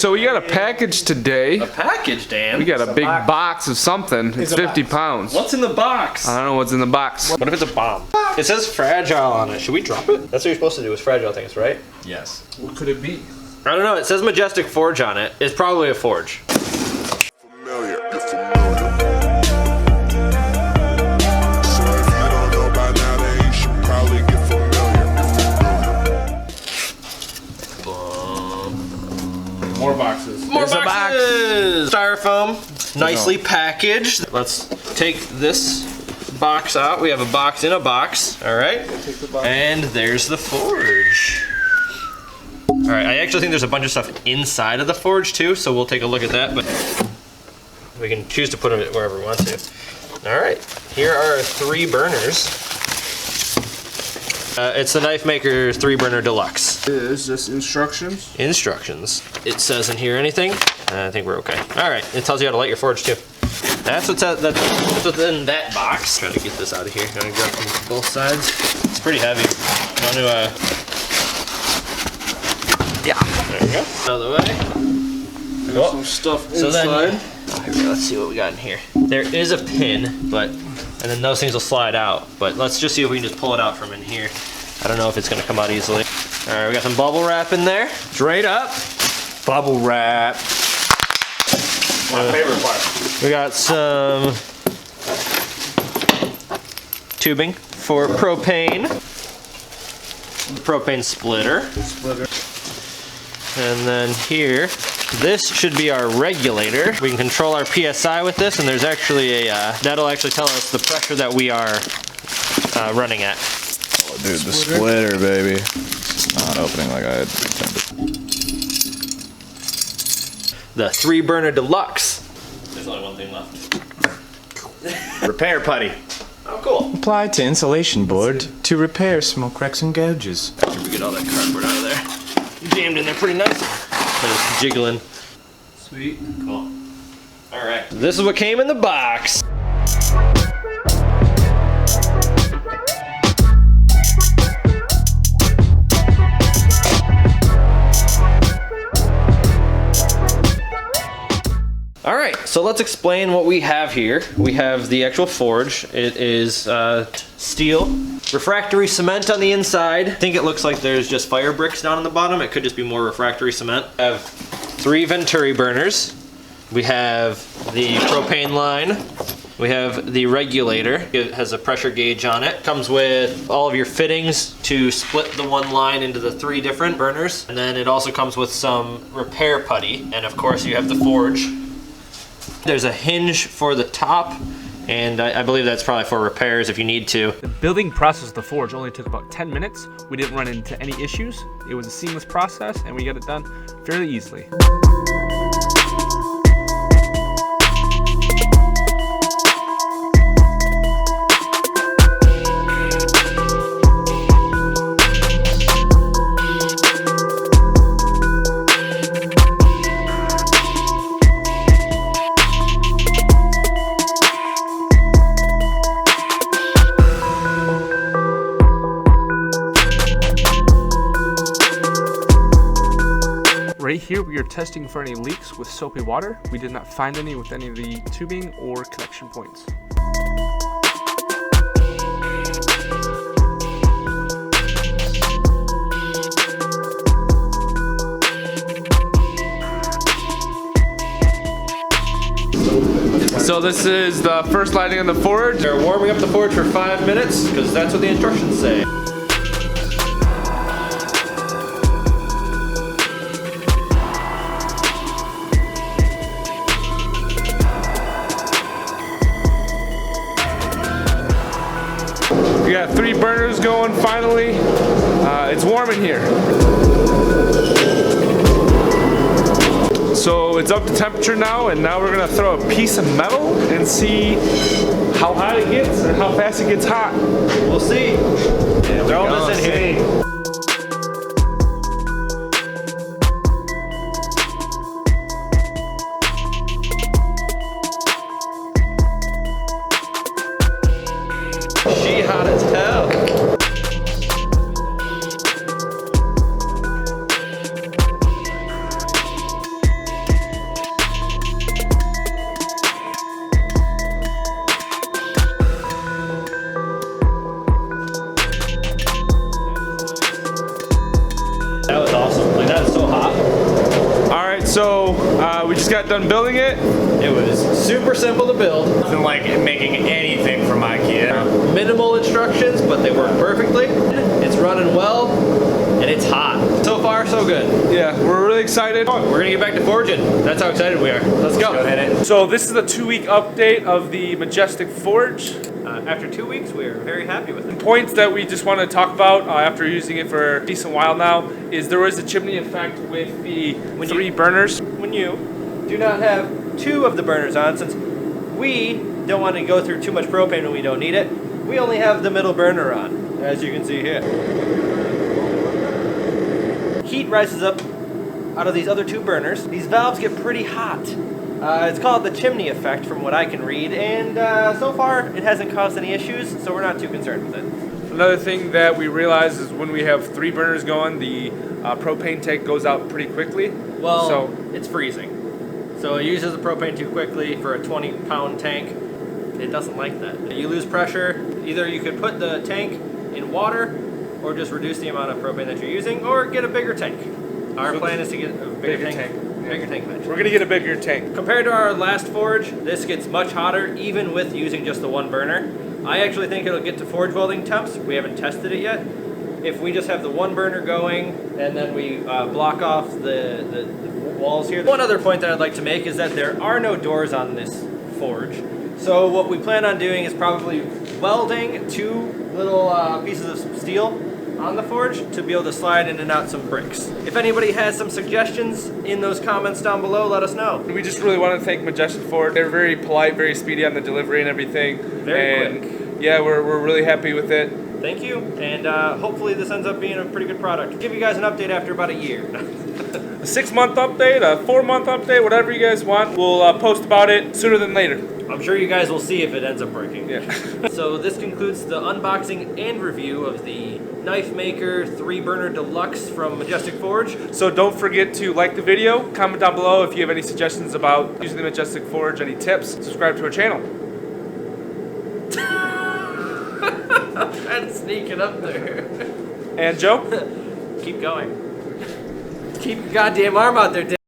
So we got a package today. A package, Dan? We got a big box of something. It's 50 pounds. What's in the box? I don't know what's in the box. What if it's a bomb? It says fragile on it. Should we drop it? That's what you're supposed to do with fragile things, right? Yes. What could it be? I don't know. It says Majestic Forge on it. It's probably a forge. More boxes. More boxes! Styrofoam, nicely packaged. Let's take this box out. We have a box in a box, all right? And there's the forge. All right, I actually think there's a bunch of stuff inside of the forge too, so we'll take a look at that, but we can choose to put it wherever we want to. All right, here are 3 burners. It's the Knifemaker 3-burner Deluxe. Is this instructions? Instructions. It says in here anything? I think we're okay. All right, it tells you how to light your forge too. That's what's in that box. Trying to get this out of here. Gonna grab from both sides. It's pretty heavy. Want to yeah. There we go. Out of the way. Got some stuff inside. So then, let's see what we got in here. There is a pin, and then those things will slide out. But let's just see if we can just pull it out from in here. I don't know if it's gonna come out easily. All right, we got some bubble wrap in there. Straight up, bubble wrap. My favorite part. We got some tubing for propane. Propane splitter. And then here, this should be our regulator. We can control our PSI with this, and there's actually a, that'll actually tell us the pressure that we are running at. Oh, dude, the splitter, baby. It's not opening like I had intended. The 3-burner Deluxe. There's only one thing left. Repair putty. Oh, cool. Apply to insulation board to repair small cracks and gouges. We get all that cardboard out of there. Jammed in there pretty nice. It's jiggling. Sweet. Cool. All right. This is what came in the box. All right, so let's explain what we have here. We have the actual forge. It is steel, refractory cement on the inside. I think it looks like there's just fire bricks down on the bottom. It could just be more refractory cement. We have 3 Venturi burners. We have the propane line. We have the regulator. It has a pressure gauge on it. Comes with all of your fittings to split the one line into the 3 different burners. And then it also comes with some repair putty. And of course you have the forge. There's a hinge for the top, and I believe that's probably for repairs if you need to. The building process of the forge only took about 10 minutes. We didn't run into any issues. It was a seamless process, and we got it done fairly easily. Right here we are testing for any leaks with soapy water. We did not find any with any of the tubing or connection points. So this is the first lighting of the forge. They're warming up the forge for 5 minutes because that's what the instructions say. We got 3 burners going finally. It's warm in here. So it's up to temperature now, and now we're gonna throw a piece of metal and see how hot it gets or how fast it gets hot. We'll see. Throw this in here. She hot as hell. So we just got done building it. It was super simple to build. Nothing like making anything from IKEA. Minimal instructions, but they work perfectly. It's running well, and it's hot. So far, so good. Yeah, we're really excited. We're gonna get back to forging. That's how excited we are. Let's go. Go ahead. So this is the 2-week update of the Majestic Forge. After 2 weeks, we are very happy with it. Points that we just want to talk about after using it for a decent while now is there was a chimney effect with the 3 burners. When you do not have 2 of the burners on, since we don't want to go through too much propane when we don't need it, we only have the middle burner on, as you can see here. Heat rises up out of these other 2 burners. These valves get pretty hot. It's called the chimney effect from what I can read, and so far it hasn't caused any issues, so we're not too concerned with it. Another thing that we realize is when we have 3 burners going, the propane tank goes out pretty quickly. Well, so it's freezing. So it uses the propane too quickly for a 20-pound tank. It doesn't like that. You lose pressure. Either you could put the tank in water or just reduce the amount of propane that you're using, or get a bigger tank. Our plan is to get a bigger tank. Bigger tank eventually. we're gonna get a bigger tank. Compared to our last forge, this gets much hotter even with using just the 1 burner. I actually think it'll get to forge welding temps. We haven't tested it yet. If we just have the 1 burner going and then we block off the walls here. One other point that I'd like to make is that there are no doors on this forge. So what we plan on doing is probably welding 2 little pieces of steel on the forge to be able to slide in and out some bricks. If anybody has some suggestions in those comments down below, let us know. We just really want to thank Majestic Forge. They're very polite, very speedy on the delivery and everything. Very quick. Yeah, we're really happy with it. Thank you, and hopefully this ends up being a pretty good product. I'll give you guys an update after about a year. A 6-month update, a 4-month update, whatever you guys want. We'll post about it sooner than later. I'm sure you guys will see if it ends up breaking. Yeah. So this concludes the unboxing and review of the Knifemaker 3-burner Deluxe from Majestic Forge. So don't forget to like the video, comment down below if you have any suggestions about using the Majestic Forge, any tips, subscribe to our channel. I'm trying to sneak it up there. And Joe? Keep going. Keep your goddamn arm out there, Dave.